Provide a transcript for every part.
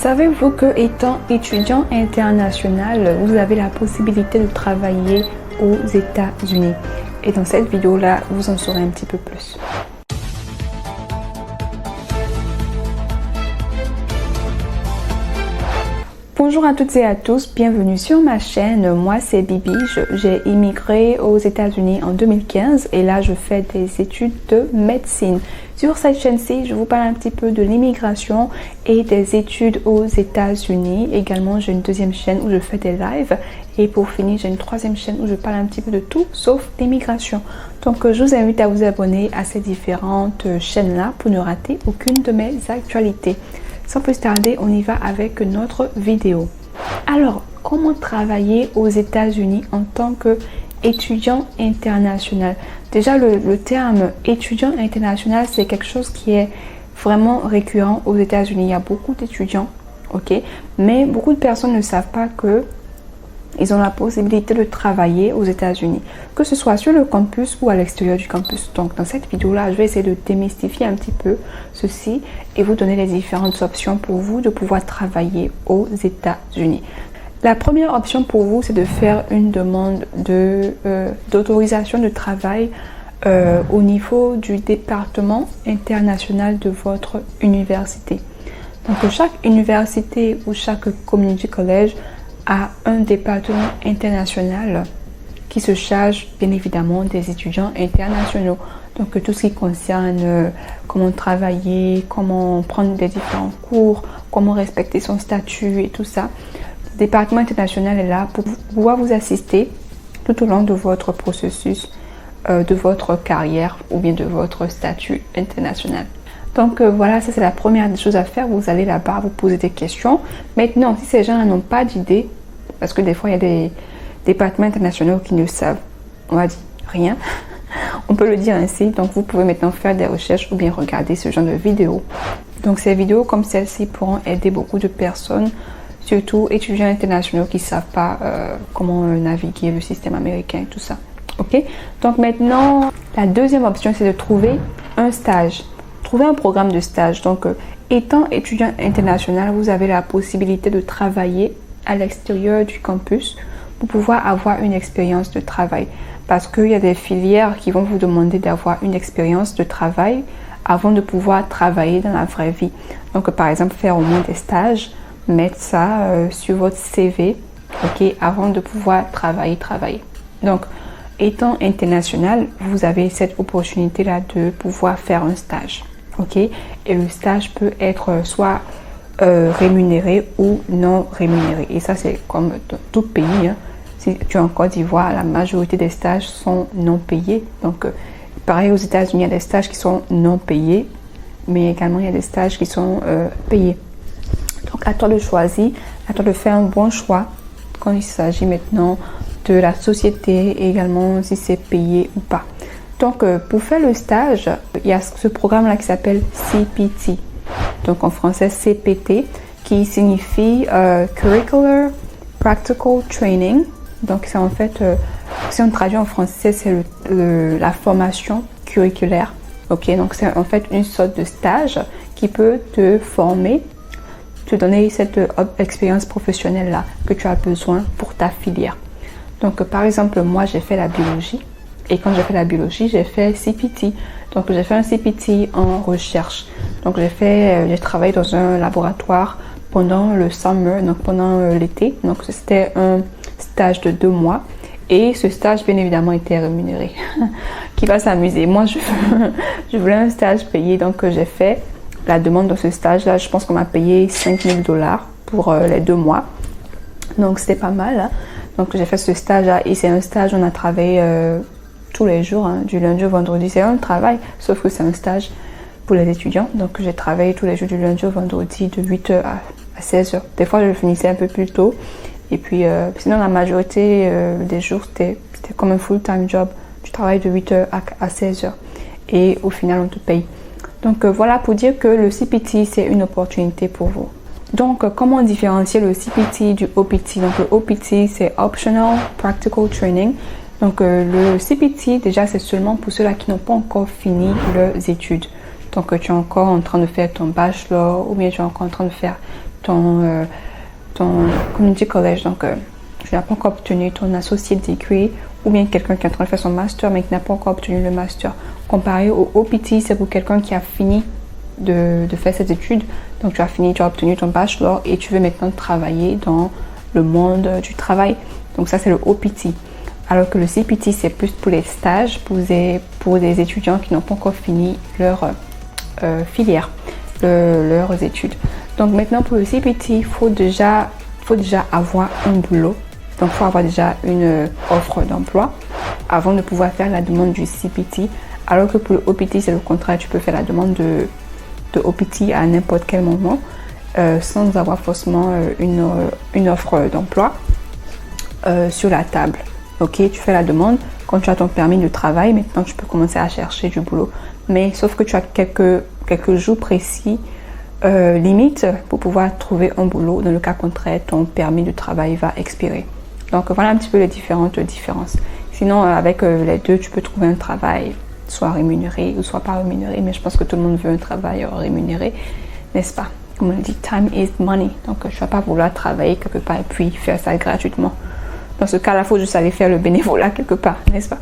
Savez-vous que étant étudiant international, vous avez la possibilité de travailler aux États-Unis? Et dans cette vidéo-là, vous en saurez un petit peu plus. Bonjour à toutes et à tous, bienvenue sur ma chaîne. Moi c'est Bibi, j'ai immigré aux États-Unis en 2015 et là je fais des études de médecine. Sur cette chaîne-ci, je vous parle un petit peu de l'immigration et des études aux États-Unis. Également, j'ai une deuxième chaîne où je fais des lives et pour finir, j'ai une troisième chaîne où je parle un petit peu de tout sauf l'immigration. Donc je vous invite à vous abonner à ces différentes chaînes-là pour ne rater aucune de mes actualités. Sans plus tarder, on y va avec notre vidéo. Alors, comment travailler aux États-Unis en tant qu'étudiant international? Déjà, le terme étudiant international, c'est quelque chose qui est vraiment récurrent aux États-Unis. Il y a beaucoup d'étudiants, ok? Mais beaucoup de personnes ne savent pas que ils ont la possibilité de travailler aux États-Unis, que ce soit sur le campus ou à l'extérieur du campus. Donc, dans cette vidéo-là, je vais essayer de démystifier un petit peu ceci et vous donner les différentes options pour vous de pouvoir travailler aux États-Unis. La première option pour vous, c'est de faire une demande d'autorisation de travail au niveau du département international de votre université. Donc, chaque université ou chaque community college a un département international qui se charge bien évidemment des étudiants internationaux. Donc tout ce qui concerne comment travailler, comment prendre des différents cours, comment respecter son statut et tout ça. Le département international est là pour pouvoir vous assister tout au long de votre processus, de votre carrière ou bien de votre statut international. Donc voilà, ça c'est la première des choses à faire. Vous allez là-bas, vous posez des questions. Maintenant, si ces gens n'ont pas d'idée, parce que des fois il y a des départements internationaux qui ne savent, on va dire, rien. On peut le dire ainsi. Donc vous pouvez maintenant faire des recherches ou bien regarder ce genre de vidéos. Donc ces vidéos comme celle-ci pourront aider beaucoup de personnes, surtout étudiants internationaux qui ne savent pas comment naviguer le système américain et tout ça. Ok? Donc maintenant, la deuxième option, c'est de trouver un stage. Trouver un programme de stage. Donc, étant étudiant international, vous avez la possibilité de travailler à l'extérieur du campus pour pouvoir avoir une expérience de travail. Parce qu'il y a des filières qui vont vous demander d'avoir une expérience de travail avant de pouvoir travailler dans la vraie vie. Donc, par exemple, faire au moins des stages, mettre ça sur votre CV, ok, avant de pouvoir travailler. Donc, étant international, vous avez cette opportunité-là de pouvoir faire un stage. Ok, et le stage peut être soit rémunéré ou non rémunéré. Et ça, c'est comme dans tout pays. Hein. Si tu es en Côte d'Ivoire, la majorité des stages sont non payés. Donc, pareil aux États-Unis, il y a des stages qui sont non payés, mais également il y a des stages qui sont payés. Donc, à toi de choisir, à toi de faire un bon choix quand il s'agit maintenant de la société et également si c'est payé ou pas. Donc, pour faire le stage, il y a ce programme-là qui s'appelle CPT. Donc, en français, CPT, qui signifie Curricular Practical Training. Donc, c'est en fait, si on traduit en français, c'est la formation curriculaire. Ok, donc c'est en fait une sorte de stage qui peut te former, te donner cette expérience professionnelle-là que tu as besoin pour ta filière. Donc, par exemple, moi, j'ai fait la biologie. Et quand j'ai fait la biologie, j'ai fait CPT. Donc, j'ai fait un CPT en recherche. Donc, j'ai travaillé dans un laboratoire pendant le summer, donc pendant l'été. Donc, c'était un stage de 2 mois. Et ce stage, bien évidemment, était rémunéré. Qui va s'amuser. Moi, je voulais un stage payé. Donc, j'ai fait la demande dans ce stage-là. Je pense qu'on m'a payé $5,000 pour les 2 mois. Donc, c'était pas mal. Hein. Donc, j'ai fait ce stage-là. Et c'est un stage où on a travaillé tous les jours, hein, du lundi au vendredi. C'est un travail, sauf que c'est un stage pour les étudiants. Donc, j'ai travaillé tous les jours du lundi au vendredi de 8h à 16h. Des fois, je finissais un peu plus tôt. Et puis, sinon, la majorité des jours, c'était comme un full-time job. Tu travailles de 8h à 16h. Et au final, on te paye. Donc, voilà pour dire que le CPT, c'est une opportunité pour vous. Donc, comment différencier le CPT du OPT? Donc, le OPT, c'est Optional Practical Training. Donc, le CPT, déjà, c'est seulement pour ceux-là qui n'ont pas encore fini leurs études. Donc, tu es encore en train de faire ton bachelor ou bien tu es encore en train de faire ton community college, donc tu n'as pas encore obtenu ton associate degree, ou bien quelqu'un qui est en train de faire son master mais qui n'a pas encore obtenu le master. Comparé au OPT, c'est pour quelqu'un qui a fini de faire ses études, donc tu as obtenu ton bachelor et tu veux maintenant travailler dans le monde du travail, donc ça c'est le OPT. Alors que le CPT, c'est plus pour les stages, pour des étudiants qui n'ont pas encore fini leur filière, leurs études. Donc maintenant pour le CPT, il faut déjà avoir un boulot. Donc il faut avoir déjà une offre d'emploi avant de pouvoir faire la demande du CPT. Alors que pour le OPT, c'est le contraire, tu peux faire la demande de OPT à n'importe quel moment sans avoir forcément une offre d'emploi sur la table. Ok, tu fais la demande, quand tu as ton permis de travail, maintenant tu peux commencer à chercher du boulot. Mais sauf que tu as quelques jours précis limite pour pouvoir trouver un boulot. Dans le cas contraire, ton permis de travail va expirer. Donc voilà un petit peu les différentes différences. Sinon, avec les deux, tu peux trouver un travail soit rémunéré ou soit pas rémunéré. Mais je pense que tout le monde veut un travail rémunéré, n'est-ce pas? Comme on dit, time is money. Donc je ne vais pas vouloir travailler quelque part et puis faire ça gratuitement. Dans ce cas-là, il faut juste aller faire le bénévolat quelque part, n'est-ce pas?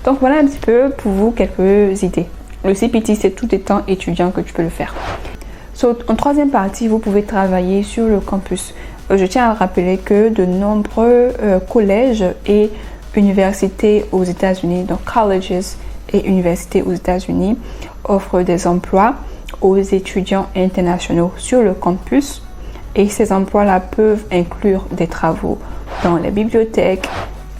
Donc voilà un petit peu pour vous quelques idées. Le CPT, c'est tout étant étudiant que tu peux le faire. En troisième partie, vous pouvez travailler sur le campus. Je tiens à rappeler que de nombreux collèges et universités aux États-Unis, donc colleges et universités aux États-Unis, offrent des emplois aux étudiants internationaux sur le campus. Et ces emplois-là peuvent inclure des travaux dans les bibliothèques,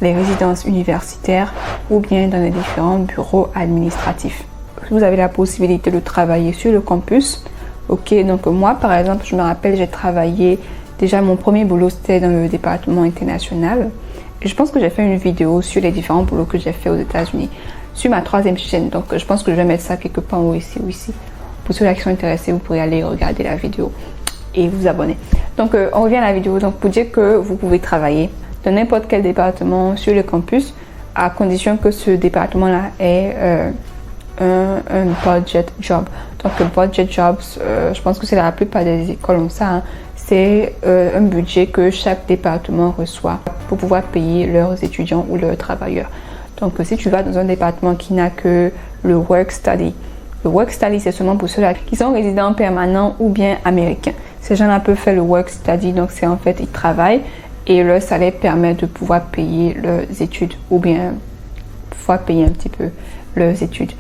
les résidences universitaires ou bien dans les différents bureaux administratifs. Vous avez la possibilité de travailler sur le campus. Ok, donc moi par exemple, je me rappelle, j'ai travaillé, déjà mon premier boulot c'était dans le département international. Et je pense que j'ai fait une vidéo sur les différents boulots que j'ai fait aux États-Unis sur ma troisième chaîne. Donc je pense que je vais mettre ça quelque part en haut ici ou ici. Pour ceux qui sont intéressés, vous pourrez aller regarder la vidéo et vous abonner. Donc on revient à la vidéo. Donc pour dire que vous pouvez travailler dans n'importe quel département sur le campus à condition que ce département-là ait un budget job. Donc le budget jobs, je pense que c'est la plupart des écoles ont ça. C'est un budget que chaque département reçoit pour pouvoir payer leurs étudiants ou leurs travailleurs. Donc si tu vas dans un département qui n'a que le work study, le work study c'est seulement pour ceux-là qui sont résidents permanents ou bien américains. Ces gens-là peuvent faire le work study, donc c'est en fait ils travaillent et leur salaire permet de pouvoir payer leurs études ou bien pouvoir payer un petit peu leurs études.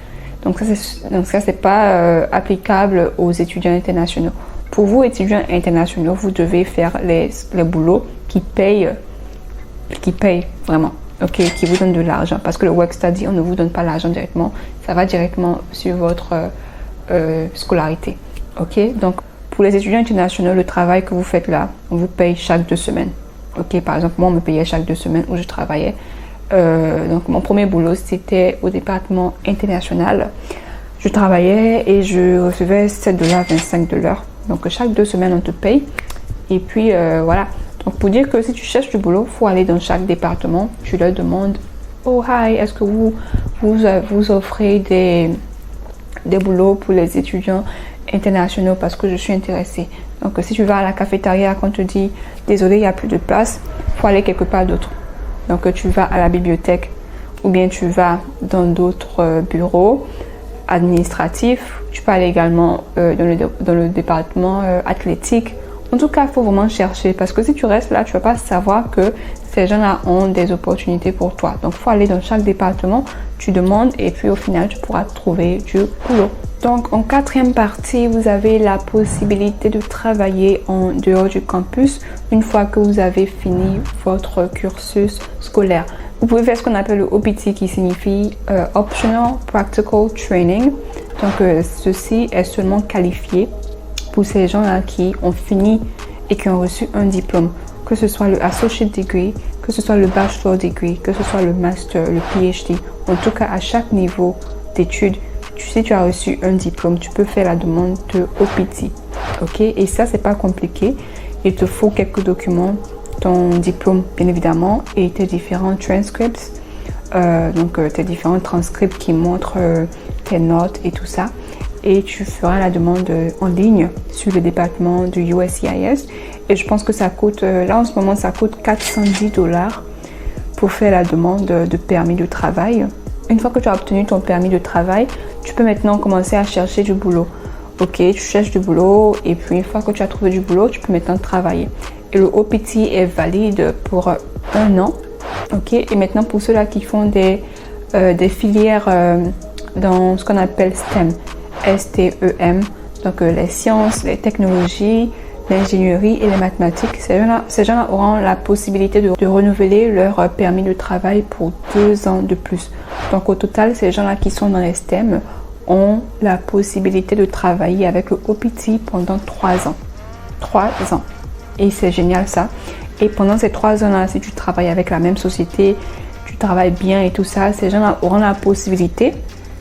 Donc ça c'est pas applicable aux étudiants internationaux. Pour vous étudiants internationaux, vous devez faire les boulots qui payent vraiment, ok, qui vous donnent de l'argent. Parce que le work study, on ne vous donne pas l'argent directement, ça va directement sur votre scolarité, ok. Donc pour les étudiants internationaux, le travail que vous faites là, on vous paye chaque 2 semaines, ok. Par exemple, moi on me payait chaque 2 semaines où je travaillais. Donc mon premier boulot c'était au département international. Je travaillais et je recevais $7,25 de l'heure. Donc chaque 2 semaines on te paye. Et puis voilà. Donc pour dire que si tu cherches du boulot, il faut aller dans chaque département. Tu leur demandes, oh hi, est-ce que vous offrez des boulots pour les étudiants internationaux parce que je suis intéressée. Donc si tu vas à la cafétéria, quand on te dit désolé, il n'y a plus de place, il faut aller quelque part d'autre. Donc tu vas à la bibliothèque ou bien tu vas dans d'autres bureaux administratifs. Tu peux aller également dans le département athlétique. En tout cas, il faut vraiment chercher parce que si tu restes là, tu ne vas pas savoir que ces gens-là ont des opportunités pour toi. Donc, il faut aller dans chaque département, tu demandes et puis au final, tu pourras trouver du boulot. Donc, en 4e partie, vous avez la possibilité de travailler en dehors du campus une fois que vous avez fini votre cursus scolaire. Vous pouvez faire ce qu'on appelle le OPT qui signifie Optional Practical Training. Donc, ceci est seulement qualifié pour ces gens-là qui ont fini et qui ont reçu un diplôme, que ce soit le Associate Degree, que ce soit le Bachelor Degree, que ce soit le Master, le PhD. En tout cas, à chaque niveau d'études, si tu as reçu un diplôme, tu peux faire la demande de OPT. Ok? Et ça, c'est pas compliqué. Il te faut quelques documents, ton diplôme, bien évidemment, et tes différents transcripts. Tes différents transcripts qui montrent tes notes et tout ça. et tu feras la demande en ligne sur le département du USCIS. Et je pense que ça coûte, là en ce moment, ça coûte $410 pour faire la demande de permis de travail. Une fois que tu as obtenu ton permis de travail, tu peux maintenant commencer à chercher du boulot. Ok, tu cherches du boulot et puis une fois que tu as trouvé du boulot, tu peux maintenant travailler. Et le OPT est valide pour 1 an. Ok, et maintenant pour ceux-là qui font des filières dans ce qu'on appelle STEM, S-T-E-M, donc les sciences, les technologies, l'ingénierie et les mathématiques, ces gens-là auront la possibilité de renouveler leur permis de travail pour 2 ans de plus. Donc au total, ces gens-là qui sont dans les STEM ont la possibilité de travailler avec le OPT pendant 3 ans. 3 ans. Et c'est génial ça. Et pendant ces 3 ans-là, si tu travailles avec la même société, tu travailles bien et tout ça, ces gens-là auront la possibilité,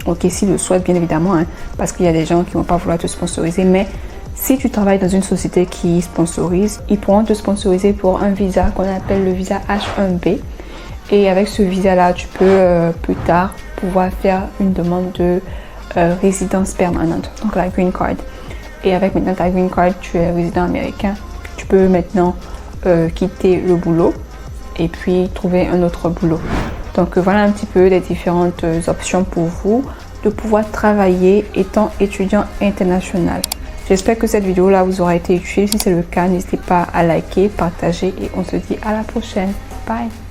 ok, s'ils le souhaitent bien évidemment, hein, parce qu'il y a des gens qui ne vont pas vouloir te sponsoriser, mais si tu travailles dans une société qui sponsorise, ils pourront te sponsoriser pour un visa qu'on appelle le visa H1B. Et avec ce visa-là, tu peux plus tard pouvoir faire une demande de résidence permanente, donc la green card. Et avec maintenant ta green card, tu es résident américain. Tu peux maintenant quitter le boulot et puis trouver un autre boulot. Donc voilà un petit peu les différentes options pour vous de pouvoir travailler étant étudiant international. J'espère que cette vidéo là vous aura été utile. Si c'est le cas, n'hésitez pas à liker, partager et on se dit à la prochaine. Bye!